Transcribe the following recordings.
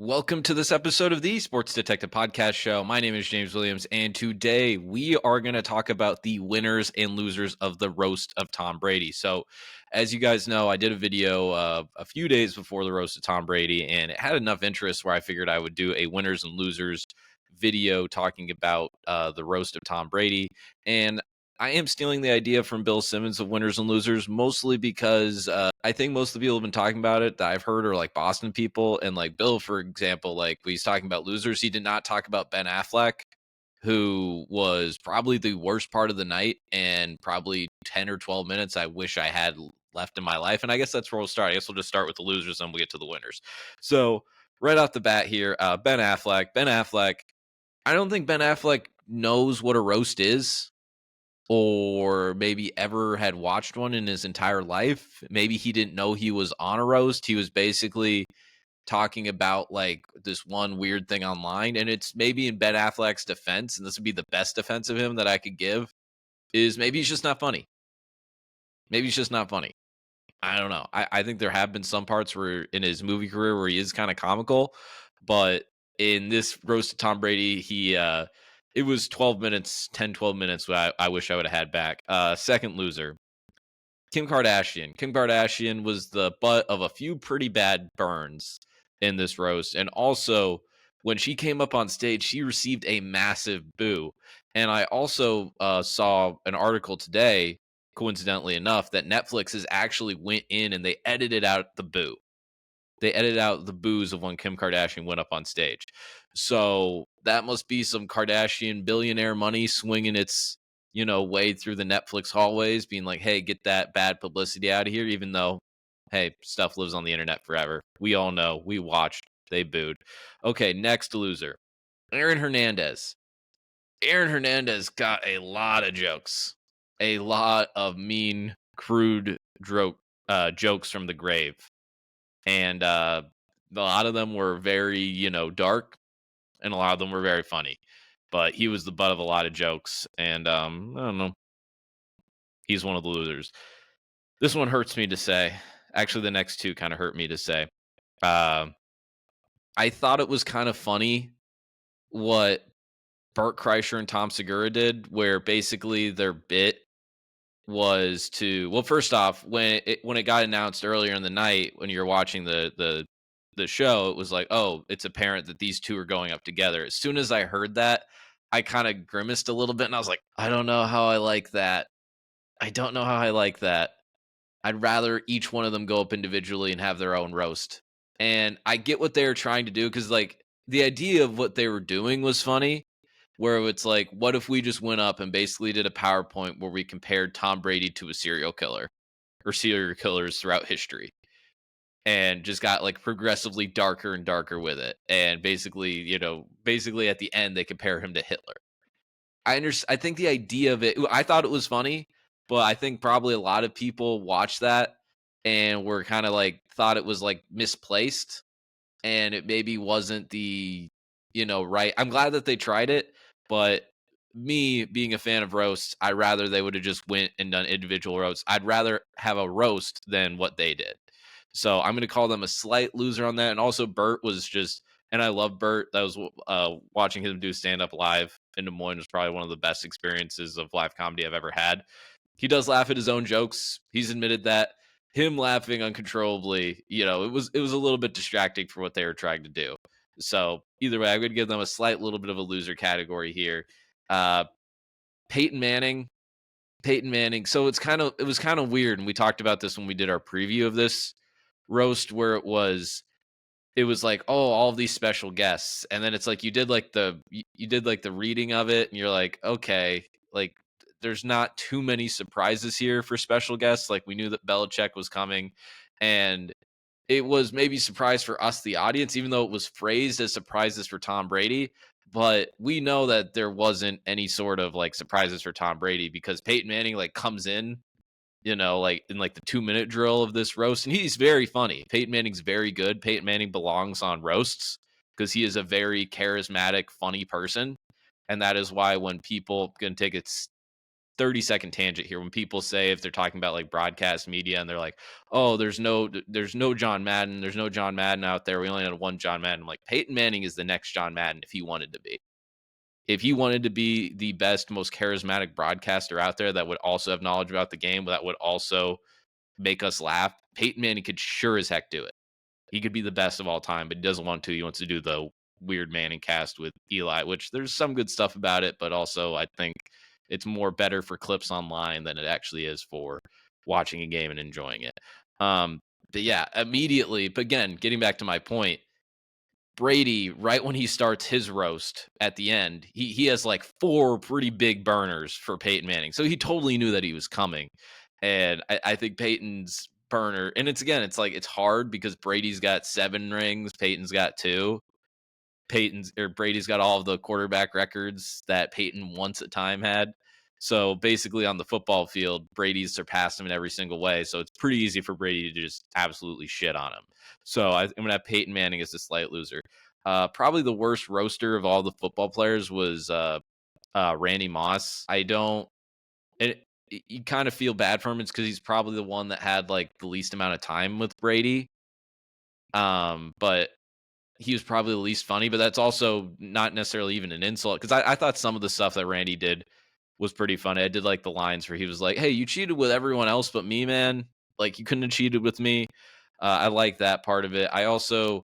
Welcome to this episode of the Sports Detective Podcast Show. My name is James Williams, and today we are going to talk about the winners and losers of the roast of Tom Brady. So, as you guys know, I did a video a few days before the roast of Tom Brady, and it had enough interest where I figured I would do a winners and losers video talking about the roast of Tom Brady. And I am stealing the idea from Bill Simmons of winners and losers, mostly because I think most of the people have been talking about it that I've heard are like Boston people. And like Bill, for example, like when he's talking about losers, he did not talk about Ben Affleck, who was probably the worst part of the night and probably 10 or 12 minutes I wish I had left in my life. And I guess that's where we'll start. I guess we'll just start with the losers and we'll get to the winners. So, right off the bat here, Ben Affleck. Ben Affleck, I don't think Ben Affleck knows what a roast is or maybe ever had watched one in his entire life. Maybe he didn't know he was on a roast. He was basically talking about like this one weird thing online. And it's maybe in Ben Affleck's defense, and this would be the best defense of him that I could give, is maybe he's just not funny. Maybe he's just not funny. I don't know. I think there have been some parts where in his movie career where he is kind of comical, but in this roast of Tom Brady, it was 12 minutes, 10, 12 minutes I wish I would have had back. Second loser, Kim Kardashian. Kim Kardashian was the butt of a few pretty bad burns in this roast. And also, when she came up on stage, she received a massive boo. And I also saw an article today, coincidentally enough, that Netflix has actually went in and they edited out the boo. They edited out the boos of when Kim Kardashian went up on stage. So that must be some Kardashian billionaire money swinging its way through the Netflix hallways, being like, hey, get that bad publicity out of here, even though, hey, stuff lives on the internet forever. We all know. We watched. They booed. Okay, next loser. Aaron Hernandez. Aaron Hernandez got a lot of jokes. A lot of mean, crude jokes from the grave. And a lot of them were very, dark, and a lot of them were very funny. But he was the butt of a lot of jokes, and I don't know. He's one of the losers. This one hurts me to say. Actually, the next two kind of hurt me to say. Uh, I thought it was kind of funny what Bart Kreischer and Tom Segura did, where basically their bit was to, well, first off, when it got announced earlier in the night when you're watching the show, it was like, oh, it's apparent that these two are going up together. As soon as I heard that, I kind of grimaced a little bit and I was like, I don't know how I like that. I don't know how I like that. I'd rather each one of them go up individually and have their own roast. And I get what they were trying to do because, like, the idea of what they were doing was funny, where it's like, what if we just went up and basically did a PowerPoint where we compared Tom Brady to a serial killer or serial killers throughout history and just got like progressively darker and darker with it. And basically, basically at the end, they compare him to Hitler. I think the idea of it, I thought it was funny, but I think probably a lot of people watched that and were kind of like thought it was like misplaced and it maybe wasn't the, right. I'm glad that they tried it, but me being a fan of roasts, I'd rather they would have just went and done individual roasts. I'd rather have a roast than what they did. So I'm going to call them a slight loser on that. And also Bert was just, and I love Bert. That was watching him do stand up live in Des Moines was probably one of the best experiences of live comedy I've ever had. He does laugh at his own jokes. He's admitted that. Him laughing uncontrollably, it was a little bit distracting for what they were trying to do. So either way, I'm going to give them a slight little bit of a loser category here. Uh, Peyton Manning. Peyton Manning. So it was kind of weird, and we talked about this when we did our preview of this roast, where it was like, oh, all of these special guests, and then it's like you did like the reading of it, and you're like, okay, like there's not too many surprises here for special guests. Like we knew that Belichick was coming, and it was maybe surprise for us, the audience, even though it was phrased as surprises for Tom Brady. But we know that there wasn't any sort of like surprises for Tom Brady because Peyton Manning like comes in, like in like the 2-minute drill of this roast. And he's very funny. Peyton Manning's very good. Peyton Manning belongs on roasts because he is a very charismatic, funny person. And that is why when people can take it 30-second tangent here when people say, if they're talking about like broadcast media and they're like, oh, there's no John Madden. There's no John Madden out there. We only had one John Madden. I'm like, Peyton Manning is the next John Madden if he wanted to be. If he wanted to be the best, most charismatic broadcaster out there that would also have knowledge about the game, that would also make us laugh, Peyton Manning could sure as heck do it. He could be the best of all time, but he doesn't want to. He wants to do the weird Manning cast with Eli, which there's some good stuff about it, but also I think it's more better for clips online than it actually is for watching a game and enjoying it. But yeah, immediately, but again, getting back to my point, Brady, right when he starts his roast at the end, he has like 4 pretty big burners for Peyton Manning. So he totally knew that he was coming. And I think Peyton's burner, and it's like it's hard because Brady's got 7 rings, Peyton's got 2. Brady's got all of the quarterback records that Peyton once a time had. So basically on the football field, Brady's surpassed him in every single way. So it's pretty easy for Brady to just absolutely shit on him. So I'm going to have Peyton Manning as a slight loser. Probably the worst roaster of all the football players was Randy Moss. I don't, it, you kind of feel bad for him. It's because he's probably the one that had like the least amount of time with Brady. But he was probably the least funny, but that's also not necessarily even an insult because I thought some of the stuff that Randy did was pretty funny. I did like the lines where he was like, "Hey, you cheated with everyone else but me, man. Like you couldn't have cheated with me." I like that part of it. I also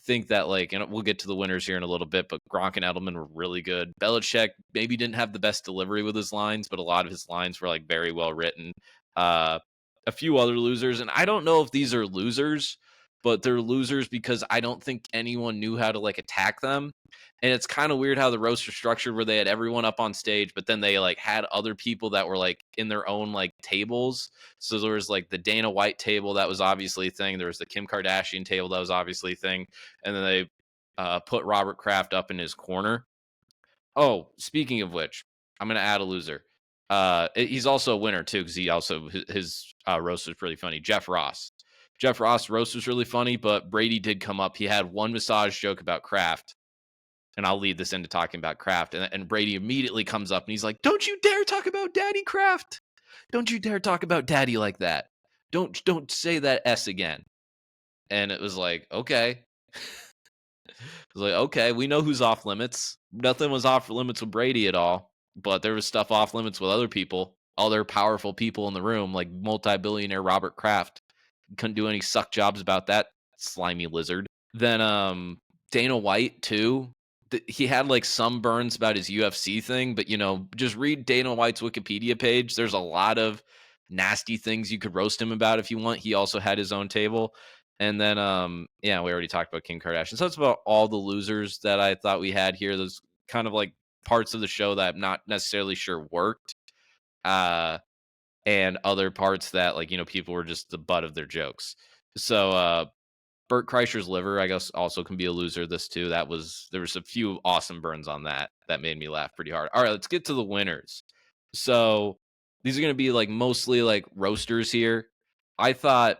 think that like, and we'll get to the winners here in a little bit, but Gronk and Edelman were really good. Belichick maybe didn't have the best delivery with his lines, but a lot of his lines were like very well written. Uh, a few other losers, and I don't know if these are losers, but they're losers because I don't think anyone knew how to like attack them. And it's kind of weird how the roast was structured where they had everyone up on stage, but then they like had other people that were like in their own like tables. So there was like the Dana White table that was obviously a thing. There was the Kim Kardashian table that was obviously a thing. And then they put Robert Kraft up in his corner. Oh, speaking of which, I'm going to add a loser. He's also a winner too because he also his roast was pretty funny. Jeff Ross. Jeff Ross roast was really funny, but Brady did come up. He had one massage joke about Kraft, and I'll lead this into talking about Kraft. And Brady immediately comes up and he's like, "Don't you dare talk about Daddy Kraft! Don't you dare talk about Daddy like that! Don't say that S again." And it was like, okay. It was like, okay, we know who's off limits. Nothing was off limits with Brady at all, but there was stuff off limits with other people, other powerful people in the room, like multi-billionaire Robert Kraft. Couldn't do any suck jobs about that slimy lizard. Then Dana White too. He had like some burns about his UFC thing, but just read Dana White's Wikipedia page. There's a lot of nasty things you could roast him about if you want. He also had his own table. And then yeah, we already talked about Kim Kardashian. So that's about all the losers that I thought we had here. Those kind of like parts of the show that I'm not necessarily sure worked. And other parts that like, people were just the butt of their jokes. So Bart Kreischer's liver, I guess, also can be a loser. This too. There was a few awesome burns on that made me laugh pretty hard. All right, let's get to the winners. So these are going to be like mostly like roasters here. I thought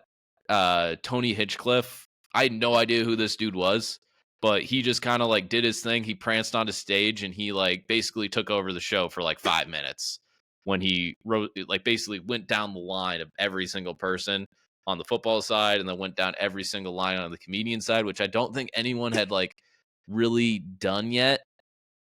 Tony Hinchcliffe. I had no idea who this dude was, but he just kind of like did his thing. He pranced onto stage and he like basically took over the show for like 5 minutes when he wrote, like basically went down the line of every single person on the football side and then went down every single line on the comedian side, which I don't think anyone had like really done yet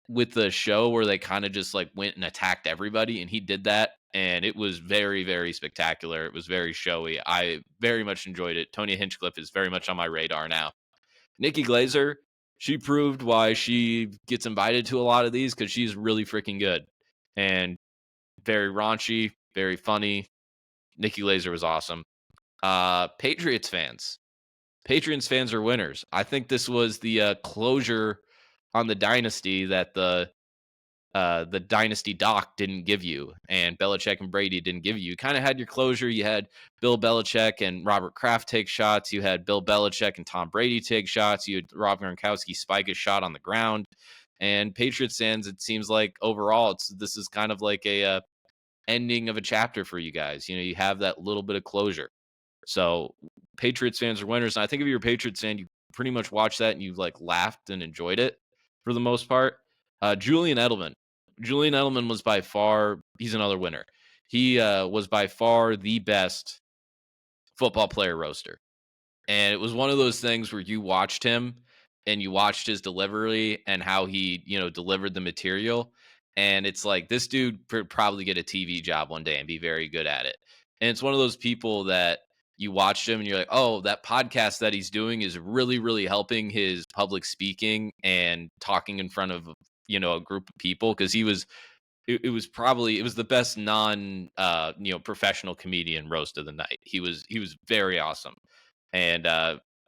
with the show, where they kind of just like went and attacked everybody, and he did that, and it was very, very spectacular. It was very showy. I very much enjoyed it. Tony Hinchcliffe is very much on my radar now. Nikki Glaser, she proved why she gets invited to a lot of these because she's really freaking good and very raunchy, very funny. Nikki Glaser was awesome. Patriots fans. Patriots fans are winners. I think this was the closure on the dynasty that the dynasty doc didn't give you, and Belichick and Brady didn't give you. You kind of had your closure. You had Bill Belichick and Robert Kraft take shots. You had Bill Belichick and Tom Brady take shots. You had Rob Gronkowski spike a shot on the ground. And Patriots fans, it seems like overall, this is kind of like a ending of a chapter for you guys. You have that little bit of closure. So Patriots fans are winners. And I think if you're a Patriots fan, you pretty much watched that and you like laughed and enjoyed it for the most part. Julian Edelman. Julian Edelman was by far, he's another winner. He was by far the best football player roaster. And it was one of those things where you watched him and you watched his delivery and how he, delivered the material. And it's like this dude could probably get a TV job one day and be very good at it. And it's one of those people that you watched him and you're like, oh, that podcast that he's doing is really, really helping his public speaking and talking in front of, a group of people. Cause it was probably, it was the best professional comedian roast of the night. He was very awesome. And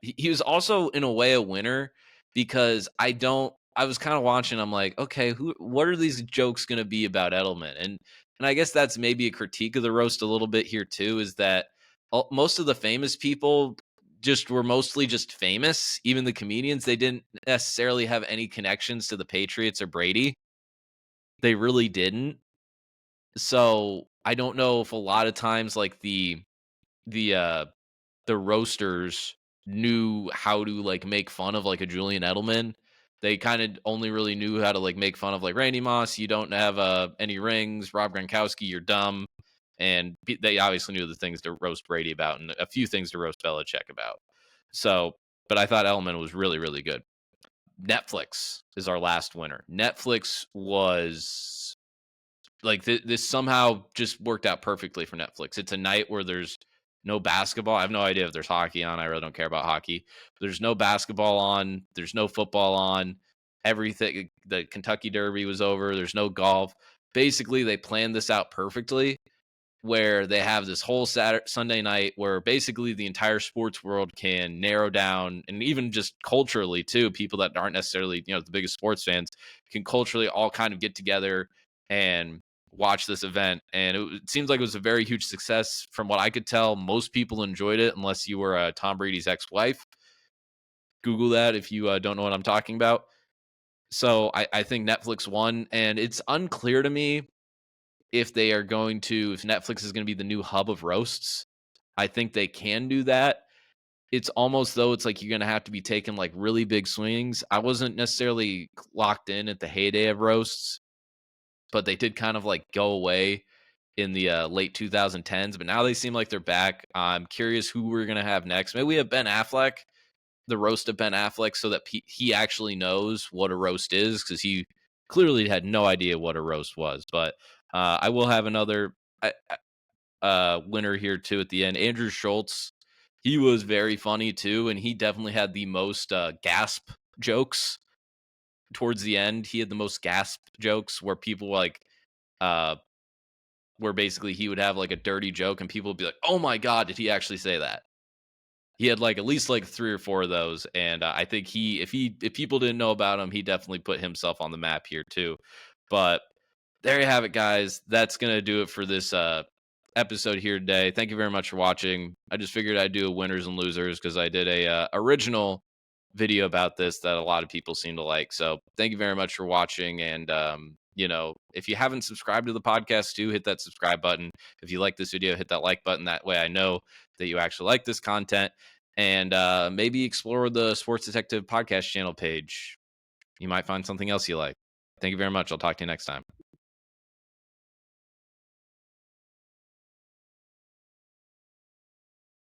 he was also in a way a winner because I was kind of watching, I'm like, okay, what are these jokes going to be about Edelman? And I guess that's maybe a critique of the roast a little bit here too, is that most of the famous people just were mostly just famous. Even the comedians, they didn't necessarily have any connections to the Patriots or Brady. They really didn't. So I don't know if a lot of times like the the roasters knew how to like make fun of like a Julian Edelman. They kind of only really knew how to like make fun of like Randy Moss. You don't have any rings. Rob Gronkowski, you're dumb. And they obviously knew the things to roast Brady about and a few things to roast Belichick about. So, but I thought Edelman was really, really good. Netflix is our last winner. Netflix was like this somehow just worked out perfectly for Netflix. It's a night where there's no basketball. I have no idea if there's hockey on. I really don't care about hockey. There's no basketball on. There's no football on. Everything. The Kentucky Derby was over. There's no golf. Basically, they planned this out perfectly where they have this whole Sunday night where basically the entire sports world can narrow down, and even just culturally too, people that aren't necessarily, the biggest sports fans can culturally all kind of get together and watch this event. And it seems like it was a very huge success. From what I could tell, most people enjoyed it, unless you were Tom Brady's ex-wife. Google that if you don't know what I'm talking about. So I think Netflix won, and it's unclear to me if Netflix is going to be the new hub of roasts. I think they can do that. It's almost though it's like you're going to have to be taking like really big swings. I wasn't necessarily locked in at the heyday of roasts, but they did kind of like go away in the late 2010s, but now they seem like they're back. I'm curious who we're going to have next. Maybe we have Ben Affleck, the roast of Ben Affleck, so that he actually knows what a roast is, because he clearly had no idea what a roast was. But I will have another winner here too at the end. Andrew Schultz, he was very funny too, and he definitely had the most gasp jokes towards the end. He had the most gasp jokes where people like where basically he would have like a dirty joke and people would be like, "Oh my god, did he actually say that?" He had like at least like 3 or 4 of those, and I think if people didn't know about him, he definitely put himself on the map here too. But there you have it, guys. That's gonna do it for this episode here today. Thank you very much for watching. I just figured I'd do a winners and losers because I did a original video about this that a lot of people seem to like. So thank you very much for watching. And if you haven't subscribed to the podcast too, hit that subscribe button. If you like this video, hit that like button. That way I know that you actually like this content. And maybe explore the Sports Detective podcast channel page. You might find something else you like. Thank you very much. I'll talk to you next time.